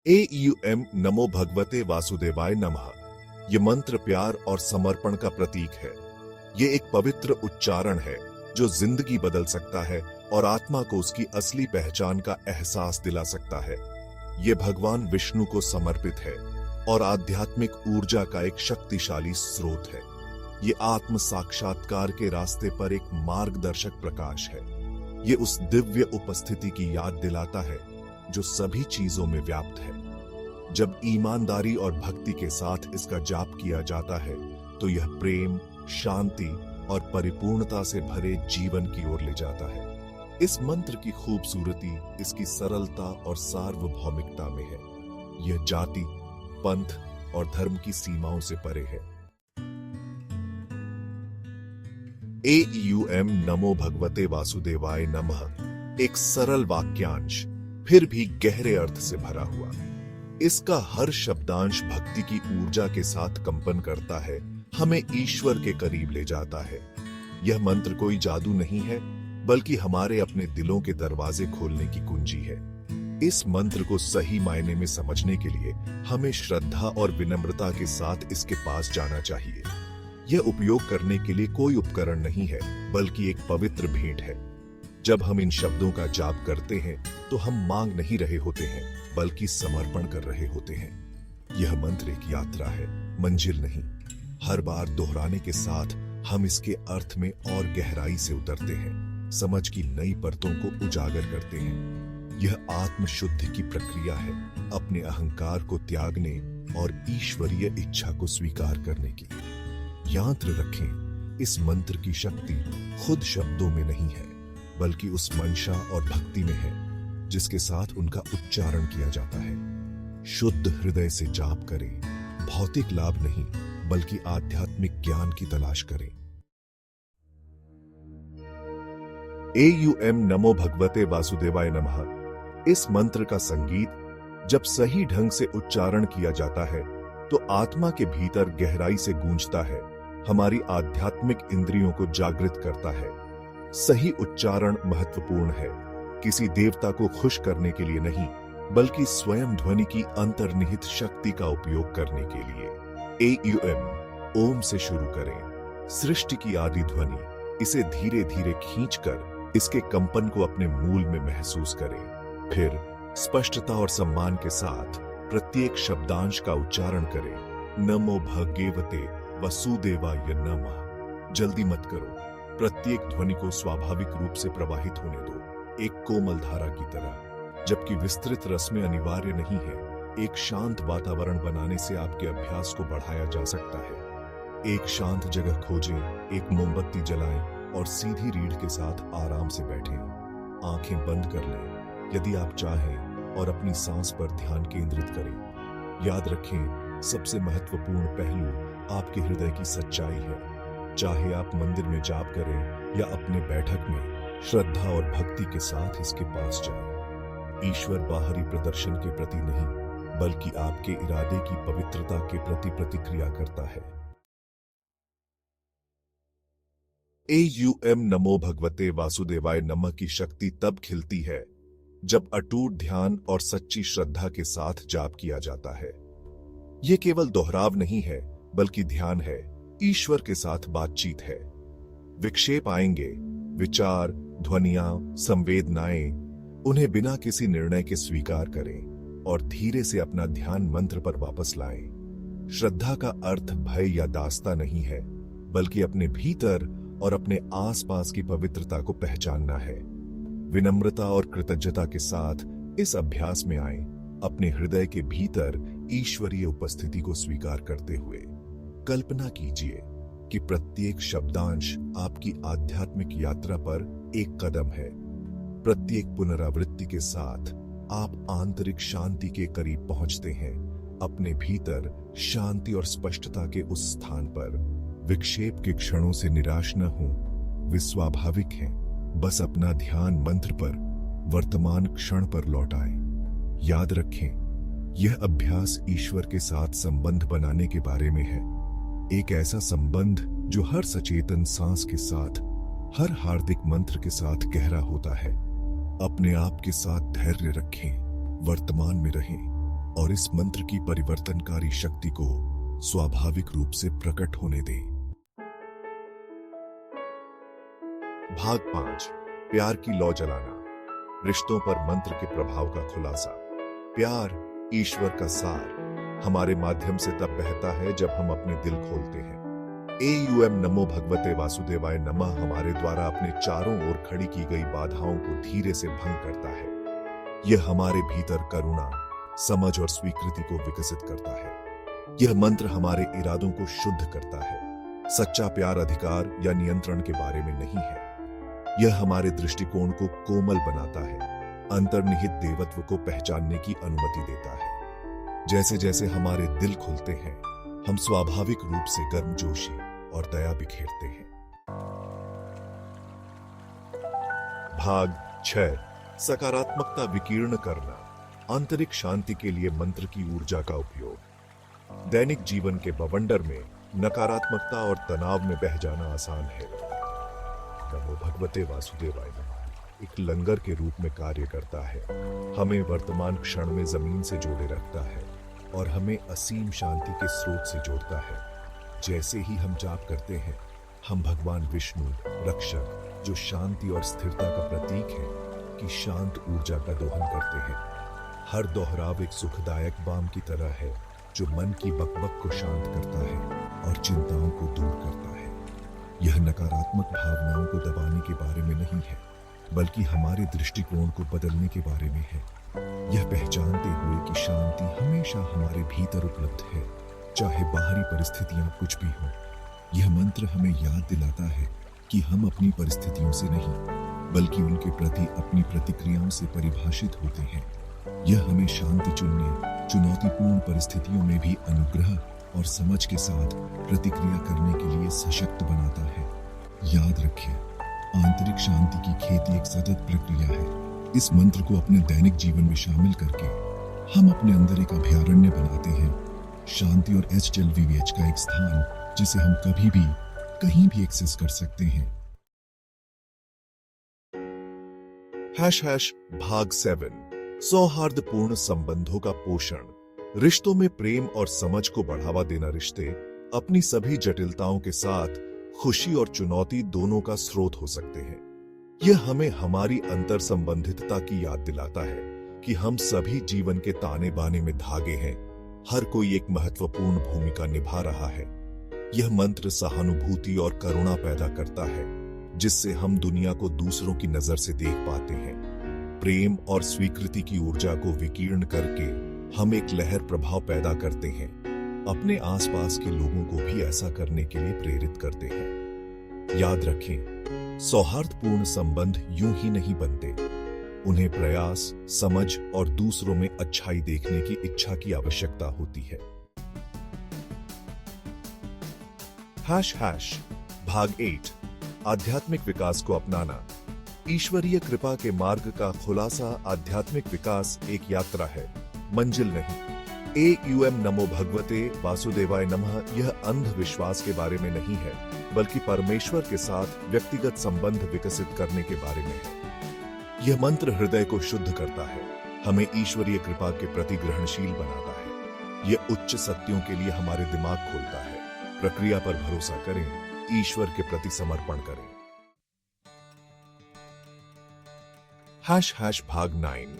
AUM नमो भगवते वासुदेवाय नमः। ये मंत्र प्यार और समर्पण का प्रतीक है। ये एक पवित्र उच्चारण है जो जिंदगी बदल सकता है और आत्मा को उसकी असली पहचान का एहसास दिला सकता है। ये भगवान विष्णु को समर्पित है और आध्यात्मिक ऊर्जा का एक शक्तिशाली स्रोत है। ये आत्म साक्षात्कार के रास्ते पर एक मार्गदर्शक प्रकाश है। ये उस दिव्य उपस्थिति की याद दिलाता है जो सभी चीजों में व्याप्त है। जब ईमानदारी और भक्ति के साथ इसका जाप किया जाता है तो यह प्रेम, शांति और परिपूर्णता से भरे जीवन की ओर ले जाता है। इस मंत्र की खूबसूरती इसकी सरलता और सार्वभौमिकता में है। यह जाति, पंथ और धर्म की सीमाओं से परे है। AUM नमो भगवते वासुदेवाय नमः एक सरल वाक्यांश, फिर भी गहरे अर्थ से भरा हुआ। इसका हर शब्दांश भक्ति की ऊर्जा के साथ कंपन करता है, हमें ईश्वर के करीब ले जाता है। यह मंत्र कोई जादू नहीं है, बल्कि हमारे अपने दिलों के दरवाजे खोलने की कुंजी है। इस मंत्र को सही मायने में समझने के लिए हमें श्रद्धा और विनम्रता के साथ इसके पास जाना चाहिए। यह उपयोग करने के लिए कोई उपकरण नहीं है, बल्कि एक पवित्र भेंट है। जब हम इन शब्दों का जाप करते हैं तो हम मांग नहीं रहे होते हैं, बल्कि समर्पण कर रहे होते हैं। यह मंत्र एक यात्रा है, मंजिल नहीं। हर बार दोहराने के साथ हम इसके अर्थ में और गहराई से उतरते हैं, समझ की नई परतों को उजागर करते हैं। यह आत्मशुद्धि की प्रक्रिया है, अपने अहंकार को त्यागने और ईश्वरीय इच्छा को स्वीकार करने की। याद रखें, इस मंत्र की शक्ति खुद शब्दों में नहीं है, बल्कि उस मंशा और भक्ति में है जिसके साथ उनका उच्चारण किया जाता है। शुद्ध हृदय से जाप करें, भौतिक लाभ नहीं, बल्कि आध्यात्मिक ज्ञान की तलाश करें। AUM नमो भगवते वासुदेवाय नमः इस मंत्र का संगीत जब सही ढंग से उच्चारण किया जाता है तो आत्मा के भीतर गहराई से गूंजता है, हमारी आध्यात्मिक इंद्रियों को जागृत करता है। सही उच्चारण महत्वपूर्ण है, किसी देवता को खुश करने के लिए नहीं, बल्कि स्वयं ध्वनि की अंतर्निहित शक्ति का उपयोग करने के लिए। AUM ओम से शुरू करें, सृष्टि की आदि ध्वनि। इसे धीरे धीरे खींचकर इसके कंपन को अपने मूल में महसूस करें। फिर स्पष्टता और सम्मान के साथ प्रत्येक शब्दांश का उच्चारण करें। नमो भगवते वासुदेवाय नमः। जल्दी मत करो, प्रत्येक ध्वनि को स्वाभाविक रूप से प्रवाहित होने दो, एक कोमल धारा की तरह। जबकि विस्तृत रस्में अनिवार्य नहीं है, एक शांत वातावरण बनाने से आपके अभ्यास को बढ़ाया जा सकता है। एक शांत जगह खोजें, एक मोमबत्ती जलाएं और सीधी रीढ़ के साथ आराम से बैठें। आंखें बंद कर लें यदि आप चाहें और अपनी सांस पर ध्यान केंद्रित करें। याद रखें, सबसे महत्वपूर्ण पहलू आपके हृदय की सच्चाई है। चाहे आप मंदिर में जाप करें या अपने बैठक में, श्रद्धा और भक्ति के साथ इसके पास जाएं। ईश्वर बाहरी प्रदर्शन के प्रति नहीं, बल्कि आपके इरादे की पवित्रता के प्रति प्रतिक्रिया करता है। AUM नमो भगवते वासुदेवाय नमः की शक्ति तब खिलती है जब अटूट ध्यान और सच्ची श्रद्धा के साथ जाप किया जाता है। यह केवल दोहराव नहीं है, बल्कि ध्यान है, ईश्वर के साथ बातचीत है। विक्षेप आएंगे, विचार, ध्वनियां, संवेदनाएं, उन्हें बिना किसी निर्णय के स्वीकार करें और धीरे से अपना ध्यान मंत्र पर वापस लाएं। श्रद्धा का अर्थ भय या दास्ता नहीं है, बल्कि अपने भीतर और अपने आसपास की पवित्रता को पहचानना है। विनम्रता और कृतज्ञता के साथ इस अभ्यास में आएं, अपने हृदय के भीतर ईश्वरीय उपस्थिति को स्वीकार करते हुए। कल्पना कीजिए कि प्रत्येक शब्दांश आपकी आध्यात्मिक यात्रा पर एक कदम है। प्रत्येक पुनरावृत्ति के साथ आप आंतरिक शांति के करीब पहुंचते हैं, अपने भीतर शांति और स्पष्टता के उस स्थान पर। विक्षेप के क्षणों से निराश न हो, वे स्वाभाविक हैं। बस अपना ध्यान मंत्र पर, वर्तमान क्षण पर लौटाएं। याद रखें, यह अभ्यास ईश्वर के साथ संबंध बनाने के बारे में है। एक ऐसा संबंध जो हर सचेतन सांस के साथ, हर हार्दिक मंत्र के साथ गहरा होता है। अपने आप के साथ धैर्य रखें, वर्तमान में रहें और इस मंत्र की परिवर्तनकारी शक्ति को स्वाभाविक रूप से प्रकट होने दें। भाग 5, प्यार की लौ जलाना। रिश्तों पर मंत्र के प्रभाव का खुलासा। प्यार ईश्वर का सार हमारे माध्यम से तब बहता है जब हम अपने दिल खोलते हैं। AUM नमो भगवते वासुदेवाय नमः हमारे द्वारा अपने चारों ओर खड़ी की गई बाधाओं को धीरे से भंग करता है। यह हमारे भीतर करुणा, समझ और स्वीकृति को विकसित करता है। यह मंत्र हमारे इरादों को शुद्ध करता है। सच्चा प्यार अधिकार या नियंत्रण के बारे में नहीं है। यह हमारे दृष्टिकोण को कोमल बनाता है, अंतर्निहित देवत्व को पहचानने की अनुमति देता है। जैसे जैसे हमारे दिल खुलते हैं, हम स्वाभाविक रूप से गर्मजोशी और दया बिखेरते हैं। भाग 6, सकारात्मकता विकीर्ण करना। आंतरिक शांति के लिए मंत्र की ऊर्जा का उपयोग। दैनिक जीवन के बवंडर में नकारात्मकता और तनाव में बह जाना आसान है। नमो भगवते वासुदेवाय नमः एक लंगर के रूप में कार्य करता है। हमें वर्तमान क्षण में जमीन से जोड़े रखता है और हमें असीम शांति के स्रोत से जोड़ता है। जैसे ही हम जाप करते हैं, हम भगवान विष्णु रक्षक, जो शांति और स्थिरता का प्रतीक है, की शांत ऊर्जा का दोहन करते हैं। हर दोहराव एक सुखदायक बाम की तरह है, जो मन की बकबक को शांत करता है और चिंताओं को दूर करता है। यह नकारात्मक भावनाओं को दबाने के बारे में नहीं है, बल्कि हमारे दृष्टिकोण को बदलने के बारे में है। यह पहचानते हुए कि शांति हमेशा हमारे भीतर उपलब्ध है, चाहे बाहरी परिस्थितियां कुछ भी हों। यह मंत्र हमें याद दिलाता है कि हम अपनी परिस्थितियों से नहीं, बल्कि उनके प्रति अपनी प्रतिक्रियाओं से परिभाषित होते हैं। यह हमें शांति चुनने, चुनौतीपूर्ण परिस्थितियों में भी अनुग्रह और समझ के साथ प्रतिक्रिया करने के लिए सशक्त बनाता है। याद रखें, आंतरिक शांति की खेती एक सतत प्रक्रिया है। इस मंत्र को अपने दैनिक जीवन में शामिल करके हम अपने अंदर एक अभयारण्य बनाते हैं, शांति और HLVVH का एक स्थान जिसे हम कभी भी कहीं भी एक्सेस कर सकते हैं। भाग 7, सौहार्दपूर्ण संबंधों का पोषण। रिश्तों में प्रेम और समझ को बढ़ावा देना। रिश्ते अपनी सभी जटिलताओं के साथ खुशी और चुनौती दोनों का स्रोत हो सकते हैं। यह हमें हमारी अंतर संबंधितता की याद दिलाता है कि हम सभी जीवन के ताने बाने में धागे हैं। हर कोई एक महत्वपूर्ण भूमिका निभा रहा है। यह मंत्र सहानुभूति और करुणा पैदा करता है, जिससे हम दुनिया को दूसरों की नजर से देख पाते हैं। प्रेम और स्वीकृति की ऊर्जा को विकीर्ण करके हम एक लहर प्रभाव पैदा करते हैं, अपने आसपास के लोगों को भी ऐसा करने के लिए प्रेरित करते हैं। याद रखें, सौहार्दपूर्ण संबंध यूं ही नहीं बनते। उन्हें प्रयास, समझ और दूसरों में अच्छाई देखने की इच्छा की आवश्यकता होती है। भाग 8, आध्यात्मिक विकास को अपनाना। ईश्वरीय कृपा के मार्ग का खुलासा। आध्यात्मिक विकास एक यात्रा है, मंजिल नहीं। AUM नमो भगवते वासुदेवाय नमः यह अंधविश्वास के बारे में नहीं है, बल्कि परमेश्वर के साथ व्यक्तिगत संबंध विकसित करने के बारे में है। यह मंत्र हृदय को शुद्ध करता है, हमें ईश्वरीय कृपा के प्रति ग्रहणशील बनाता है। यह उच्च सत्यों के लिए हमारे दिमाग खोलता है। प्रक्रिया पर भरोसा करें, ईश्वर के प्रति समर्पण करें। भाग 9,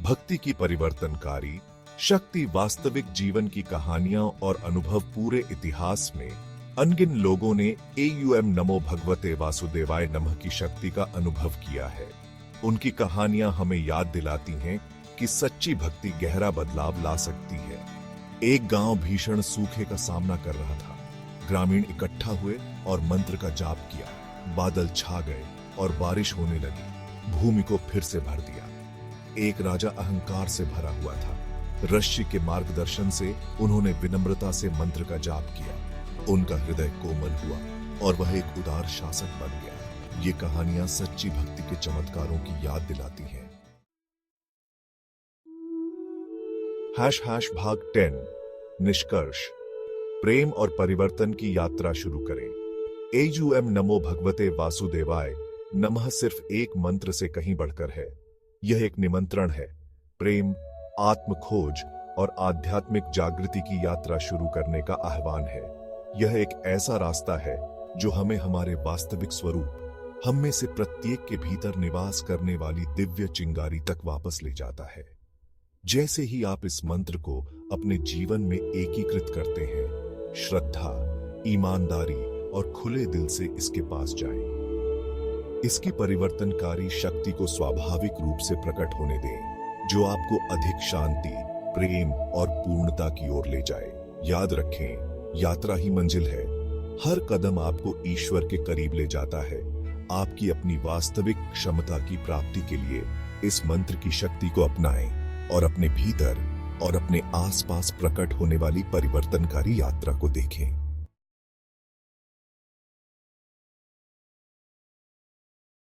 भक्ति की परिवर्तनकारी शक्ति। वास्तविक जीवन की कहानियां और अनुभव। पूरे इतिहास में अनगिन लोगों ने AUM नमो भगवते वासुदेवाय नमः की शक्ति का अनुभव किया है। उनकी कहानियां हमें याद दिलाती हैं कि सच्ची भक्ति गहरा बदलाव ला सकती है। एक गांव भीषण सूखे का सामना कर रहा था। ग्रामीण इकट्ठा हुए और मंत्र का जाप किया। बादल छा गए और बारिश होने लगी। भूमि को फिर से भर दिया। एक राजा अहंकार से भरा हुआ था। ऋषि के मार्गदर्शन से उन्होंने विनम्रता से मंत्र का जाप किया। उनका हृदय कोमल हुआ और वह एक उदार शासक बन गया। ये कहानियां सच्ची भक्ति के चमत्कारों की याद दिलाती हैं। भाग 10, निष्कर्ष। प्रेम और परिवर्तन की यात्रा शुरू करें। AUM नमो भगवते वासुदेवाय नमः सिर्फ एक मंत्र से कहीं बढ़कर है। यह एक निमंत्रण है। प्रेम, आत्म खोज और आध्यात्मिक जागृति की यात्रा शुरू करने का आह्वान है। यह एक ऐसा रास्ता है जो हमें हमारे वास्तविक स्वरूप, हम में से प्रत्येक के भीतर निवास करने वाली दिव्य चिंगारी तक वापस ले जाता है। जैसे ही आप इस मंत्र को अपने जीवन में एकीकृत करते हैं, श्रद्धा, ईमानदारी और खुले दिल से इसके पास जाएं। इसकी परिवर्तनकारी शक्ति को स्वाभाविक रूप से प्रकट होने दें, जो आपको अधिक शांति, प्रेम और पूर्णता की ओर ले जाए। याद रखें, यात्रा ही मंजिल है। हर कदम आपको ईश्वर के करीब ले जाता है। आपकी अपनी वास्तविक क्षमता की प्राप्ति के लिए इस मंत्र की शक्ति को अपनाएं और अपने भीतर और अपने आसपास प्रकट होने वाली परिवर्तनकारी यात्रा को देखें।